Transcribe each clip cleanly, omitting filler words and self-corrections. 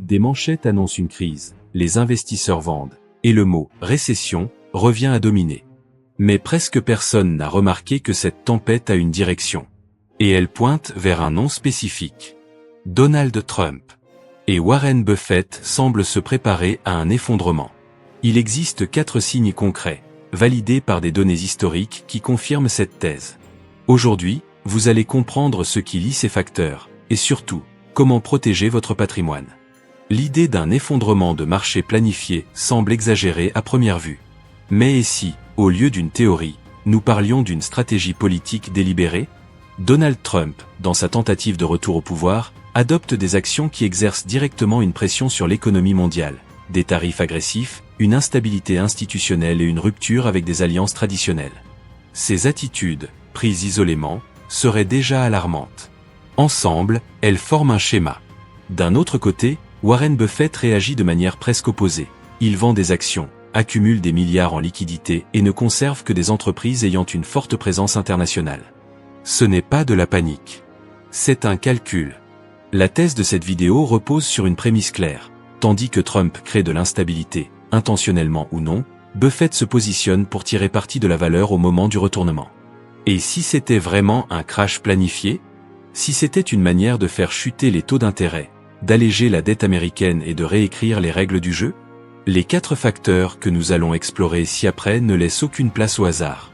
Des manchettes annoncent une crise, les investisseurs vendent, et le mot « récession » revient à dominer. Mais presque personne n'a remarqué que cette tempête a une direction. Et elle pointe vers un nom spécifique. Donald Trump. Et Warren Buffett semble se préparer à un effondrement. Il existe 4 signes concrets, validés par des données historiques qui confirment cette thèse. Aujourd'hui, vous allez comprendre ce qui lie ces facteurs, et surtout, comment protéger votre patrimoine. L'idée d'un effondrement de marché planifié semble exagérée à première vue. Mais et si, au lieu d'une théorie, nous parlions d'une stratégie politique délibérée? Donald Trump, dans sa tentative de retour au pouvoir, adopte des actions qui exercent directement une pression sur l'économie mondiale, des tarifs agressifs, une instabilité institutionnelle et une rupture avec des alliances traditionnelles. Ces attitudes, prises isolément, seraient déjà alarmantes. Ensemble, elles forment un schéma. D'un autre côté, Warren Buffett réagit de manière presque opposée. Il vend des actions, accumule des milliards en liquidités et ne conserve que des entreprises ayant une forte présence internationale. Ce n'est pas de la panique. C'est un calcul. La thèse de cette vidéo repose sur une prémisse claire. Tandis que Trump crée de l'instabilité, intentionnellement ou non, Buffett se positionne pour tirer parti de la valeur au moment du retournement. Et si c'était vraiment un crash planifié? Si c'était une manière de faire chuter les taux d'intérêt, d'alléger la dette américaine et de réécrire les règles du jeu? Les 4 facteurs que nous allons explorer ci-après ne laissent aucune place au hasard.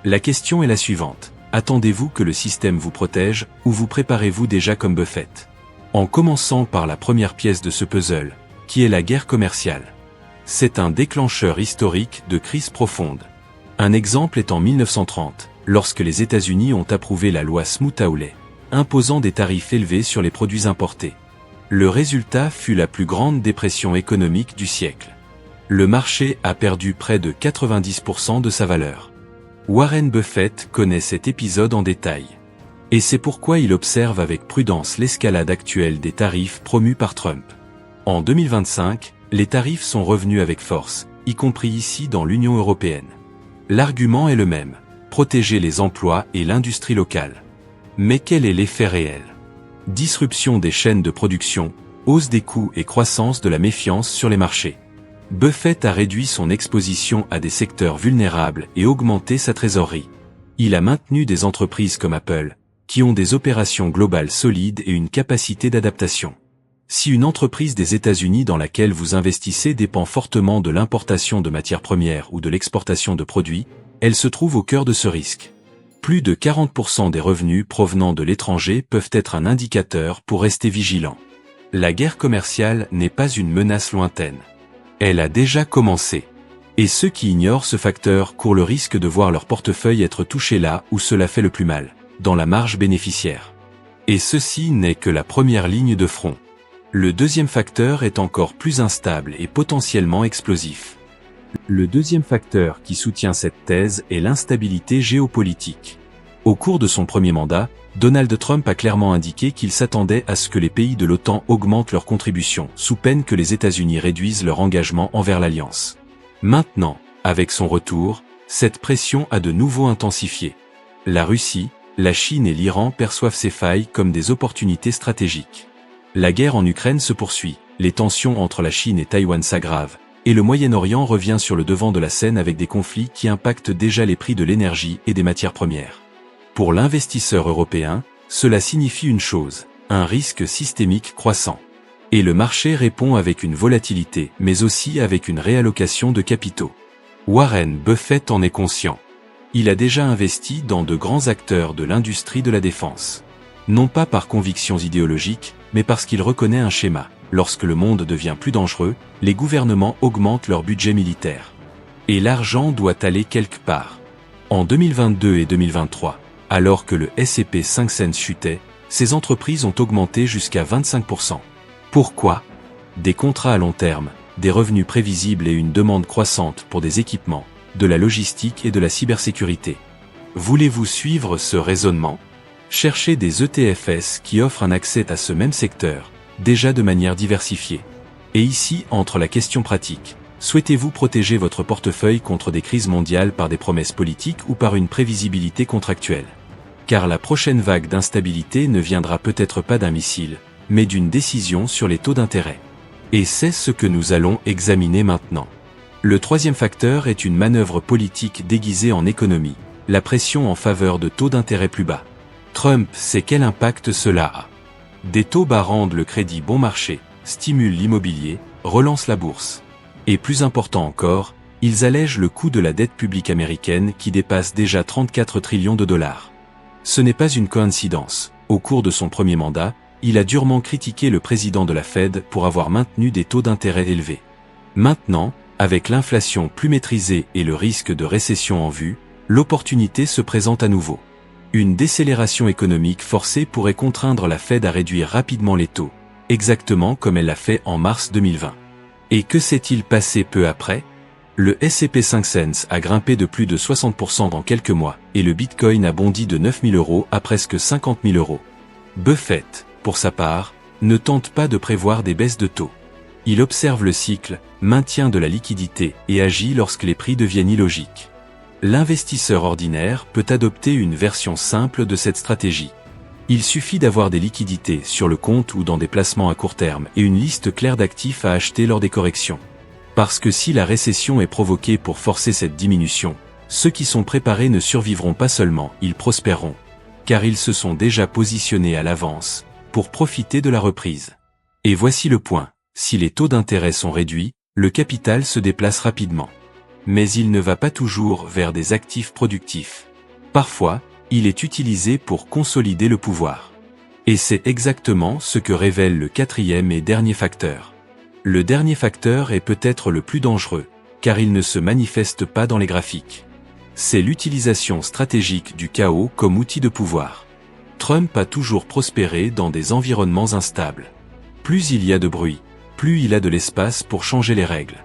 La question est la suivante. Attendez-vous que le système vous protège ou vous préparez-vous déjà comme Buffett? En commençant par la première pièce de ce puzzle, qui est la guerre commerciale. C'est un déclencheur historique de crise profonde. Un exemple est en 1930, lorsque les États-Unis ont approuvé la loi Smoot-Hawley, imposant des tarifs élevés sur les produits importés. Le résultat fut la plus grande dépression économique du siècle. Le marché a perdu près de 90% de sa valeur. Warren Buffett connaît cet épisode en détail. Et c'est pourquoi il observe avec prudence l'escalade actuelle des tarifs promus par Trump. En 2025, les tarifs sont revenus avec force, y compris ici dans l'Union européenne. L'argument est le même, protéger les emplois et l'industrie locale. Mais quel est l'effet réel? Disruption des chaînes de production, hausse des coûts et croissance de la méfiance sur les marchés. Buffett a réduit son exposition à des secteurs vulnérables et augmenté sa trésorerie. Il a maintenu des entreprises comme Apple, qui ont des opérations globales solides et une capacité d'adaptation. Si une entreprise des États-Unis dans laquelle vous investissez dépend fortement de l'importation de matières premières ou de l'exportation de produits, elle se trouve au cœur de ce risque. Plus de 40% des revenus provenant de l'étranger peuvent être un indicateur pour rester vigilant. La guerre commerciale n'est pas une menace lointaine. Elle a déjà commencé. Et ceux qui ignorent ce facteur courent le risque de voir leur portefeuille être touché là où cela fait le plus mal, dans la marge bénéficiaire. Et ceci n'est que la première ligne de front. Le deuxième facteur est encore plus instable et potentiellement explosif. Le deuxième facteur qui soutient cette thèse est l'instabilité géopolitique. Au cours de son premier mandat, Donald Trump a clairement indiqué qu'il s'attendait à ce que les pays de l'OTAN augmentent leurs contributions, sous peine que les États-Unis réduisent leur engagement envers l'Alliance. Maintenant, avec son retour, cette pression a de nouveau intensifié. La Russie, la Chine et l'Iran perçoivent ces failles comme des opportunités stratégiques. La guerre en Ukraine se poursuit, les tensions entre la Chine et Taïwan s'aggravent, et le Moyen-Orient revient sur le devant de la scène avec des conflits qui impactent déjà les prix de l'énergie et des matières premières. Pour l'investisseur européen, cela signifie une chose, un risque systémique croissant. Et le marché répond avec une volatilité, mais aussi avec une réallocation de capitaux. Warren Buffett en est conscient. Il a déjà investi dans de grands acteurs de l'industrie de la défense. Non pas par convictions idéologiques, mais parce qu'il reconnaît un schéma. Lorsque le monde devient plus dangereux, les gouvernements augmentent leur budget militaire. Et l'argent doit aller quelque part. En 2022 et 2023, alors que le S&P 500 chutait, ces entreprises ont augmenté jusqu'à 25%. Pourquoi? Des contrats à long terme, des revenus prévisibles et une demande croissante pour des équipements, de la logistique et de la cybersécurité. Voulez-vous suivre ce raisonnement? Cherchez des ETFs qui offrent un accès à ce même secteur, déjà de manière diversifiée. Et ici entre la question pratique. Souhaitez-vous protéger votre portefeuille contre des crises mondiales par des promesses politiques ou par une prévisibilité contractuelle? Car la prochaine vague d'instabilité ne viendra peut-être pas d'un missile, mais d'une décision sur les taux d'intérêt. Et c'est ce que nous allons examiner maintenant. Le troisième facteur est une manœuvre politique déguisée en économie, la pression en faveur de taux d'intérêt plus bas. Trump sait quel impact cela a. Des taux bas rendent le crédit bon marché, stimulent l'immobilier, relancent la bourse. Et plus important encore, ils allègent le coût de la dette publique américaine qui dépasse déjà 34 trillions de dollars. Ce n'est pas une coïncidence. Au cours de son premier mandat, il a durement critiqué le président de la Fed pour avoir maintenu des taux d'intérêt élevés. Maintenant, avec l'inflation plus maîtrisée et le risque de récession en vue, l'opportunité se présente à nouveau. Une décélération économique forcée pourrait contraindre la Fed à réduire rapidement les taux, exactement comme elle l'a fait en mars 2020. Et que s'est-il passé peu après ? Le S&P 500 a grimpé de plus de 60% dans quelques mois, et le Bitcoin a bondi de 9 000 € à presque 50 000 €. Buffett, pour sa part, ne tente pas de prévoir des baisses de taux. Il observe le cycle, maintient de la liquidité et agit lorsque les prix deviennent illogiques. L'investisseur ordinaire peut adopter une version simple de cette stratégie. Il suffit d'avoir des liquidités sur le compte ou dans des placements à court terme et une liste claire d'actifs à acheter lors des corrections. Parce que si la récession est provoquée pour forcer cette diminution, ceux qui sont préparés ne survivront pas seulement, ils prospéreront. Car ils se sont déjà positionnés à l'avance, pour profiter de la reprise. Et voici le point, si les taux d'intérêt sont réduits, le capital se déplace rapidement. Mais il ne va pas toujours vers des actifs productifs. Parfois, il est utilisé pour consolider le pouvoir. Et c'est exactement ce que révèle le quatrième et dernier facteur. Le dernier facteur est peut-être le plus dangereux, car il ne se manifeste pas dans les graphiques. C'est l'utilisation stratégique du chaos comme outil de pouvoir. Trump a toujours prospéré dans des environnements instables. Plus il y a de bruit, plus il a de l'espace pour changer les règles.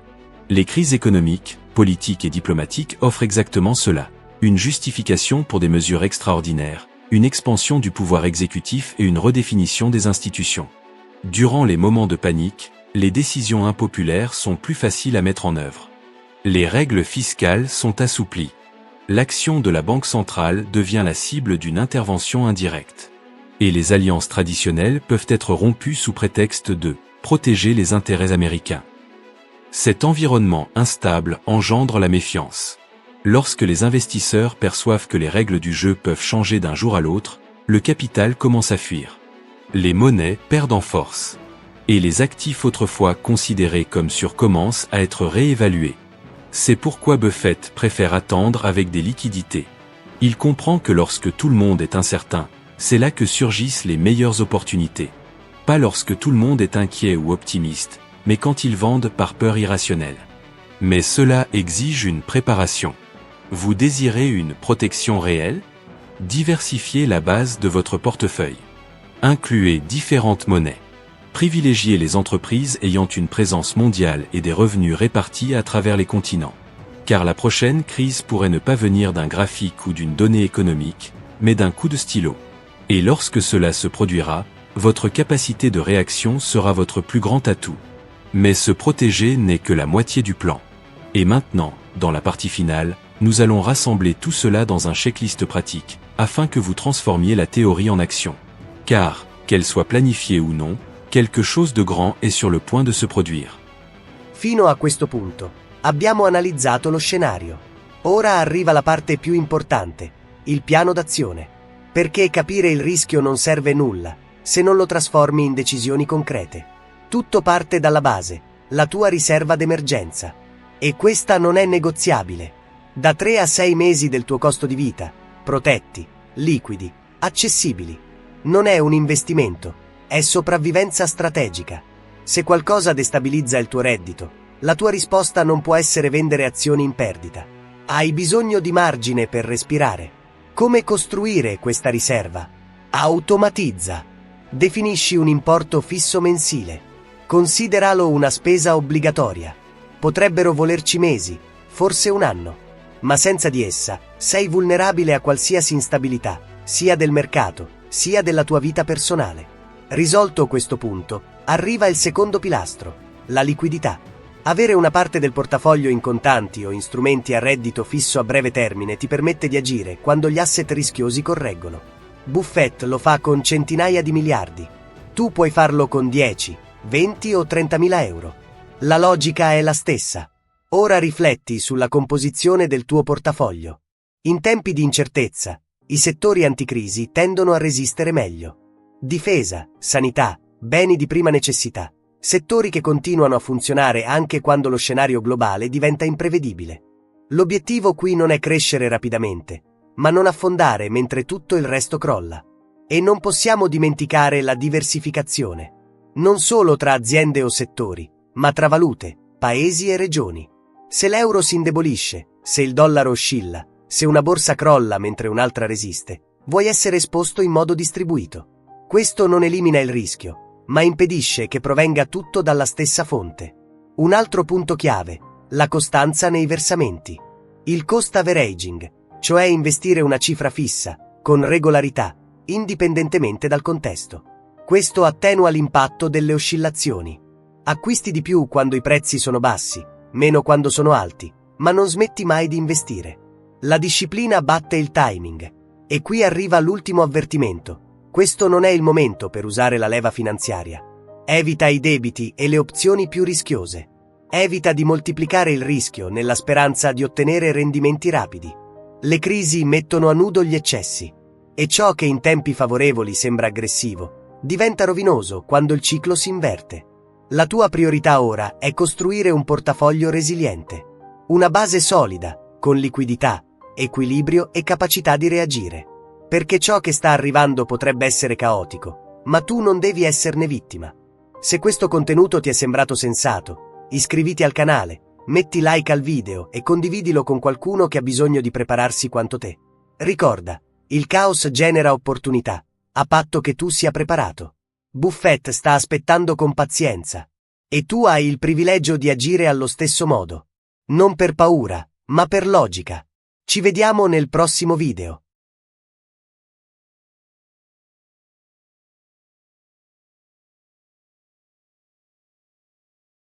Les crises économiques, politiques et diplomatiques offrent exactement cela. Une justification pour des mesures extraordinaires, une expansion du pouvoir exécutif et une redéfinition des institutions. Durant les moments de panique, les décisions impopulaires sont plus faciles à mettre en œuvre. Les règles fiscales sont assouplies. L'action de la Banque centrale devient la cible d'une intervention indirecte. Et les alliances traditionnelles peuvent être rompues sous prétexte de protéger les intérêts américains. Cet environnement instable engendre la méfiance. Lorsque les investisseurs perçoivent que les règles du jeu peuvent changer d'un jour à l'autre, le capital commence à fuir. Les monnaies perdent en force. Et les actifs autrefois considérés comme sûrs commencent à être réévalués. C'est pourquoi Buffett préfère attendre avec des liquidités. Il comprend que lorsque tout le monde est incertain, c'est là que surgissent les meilleures opportunités. Pas lorsque tout le monde est inquiet ou optimiste, mais quand ils vendent par peur irrationnelle. Mais cela exige une préparation. Vous désirez une protection réelle ? Diversifiez la base de votre portefeuille. Incluez différentes monnaies. Privilégiez les entreprises ayant une présence mondiale et des revenus répartis à travers les continents. Car la prochaine crise pourrait ne pas venir d'un graphique ou d'une donnée économique, mais d'un coup de stylo. Et lorsque cela se produira, votre capacité de réaction sera votre plus grand atout. Mais se protéger n'est que la moitié du plan. Et maintenant, dans la partie finale, nous allons rassembler tout cela dans un checklist pratique, afin que vous transformiez la théorie en action. Car, qu'elle soit planifiée ou non, quelque chose de grand est sur le point de se produire. Fino a questo punto, abbiamo analizzato lo scenario. Ora arriva la parte più importante, il piano d'azione. Perché capire il rischio non serve nulla, se non lo trasformi in decisioni concrete. Tutto parte dalla base, la tua riserva d'emergenza. E questa non è negoziabile. Da 3 a 6 mesi del tuo costo di vita, protetti, liquidi, accessibili. Non è un investimento, è sopravvivenza strategica. Se qualcosa destabilizza il tuo reddito, la tua risposta non può essere vendere azioni in perdita. Hai bisogno di margine per respirare. Come costruire questa riserva? Automatizza. Definisci un importo fisso mensile. Consideralo una spesa obbligatoria. Potrebbero volerci mesi, forse un anno. Ma senza di essa, sei vulnerabile a qualsiasi instabilità, sia del mercato, sia della tua vita personale. Risolto questo punto, arriva il secondo pilastro, la liquidità. Avere una parte del portafoglio in contanti o in strumenti a reddito fisso a breve termine ti permette di agire quando gli asset rischiosi correggono. Buffett lo fa con centinaia di miliardi. Tu puoi farlo con 10, 20 o 30.000 euro. La logica è la stessa. Ora rifletti sulla composizione del tuo portafoglio. In tempi di incertezza, i settori anticrisi tendono a resistere meglio. Difesa, sanità, beni di prima necessità. Settori che continuano a funzionare anche quando lo scenario globale diventa imprevedibile. L'obiettivo qui non è crescere rapidamente, ma non affondare mentre tutto il resto crolla. E non possiamo dimenticare la diversificazione. Non solo tra aziende o settori, ma tra valute, paesi e regioni. Se l'euro si indebolisce, se il dollaro oscilla, se una borsa crolla mentre un'altra resiste, vuoi essere esposto in modo distribuito. Questo non elimina il rischio, ma impedisce che provenga tutto dalla stessa fonte. Un altro punto chiave, la costanza nei versamenti. Il cost averaging, cioè investire una cifra fissa, con regolarità, indipendentemente dal contesto. Questo attenua l'impatto delle oscillazioni. Acquisti di più quando i prezzi sono bassi, meno quando sono alti, ma non smetti mai di investire. La disciplina batte il timing. E qui arriva l'ultimo avvertimento. Questo non è il momento per usare la leva finanziaria. Evita i debiti e le opzioni più rischiose. Evita di moltiplicare il rischio nella speranza di ottenere rendimenti rapidi. Le crisi mettono a nudo gli eccessi. E ciò che in tempi favorevoli sembra aggressivo, diventa rovinoso quando il ciclo si inverte. La tua priorità ora è costruire un portafoglio resiliente. Una base solida, con liquidità, equilibrio e capacità di reagire. Perché ciò che sta arrivando potrebbe essere caotico, ma tu non devi esserne vittima. Se questo contenuto ti è sembrato sensato, iscriviti al canale, metti like al video e condividilo con qualcuno che ha bisogno di prepararsi quanto te. Ricorda, il caos genera opportunità, a patto che tu sia preparato. Buffett sta aspettando con pazienza. E tu hai il privilegio di agire allo stesso modo. Non per paura, ma per logica. Ci vediamo nel prossimo video.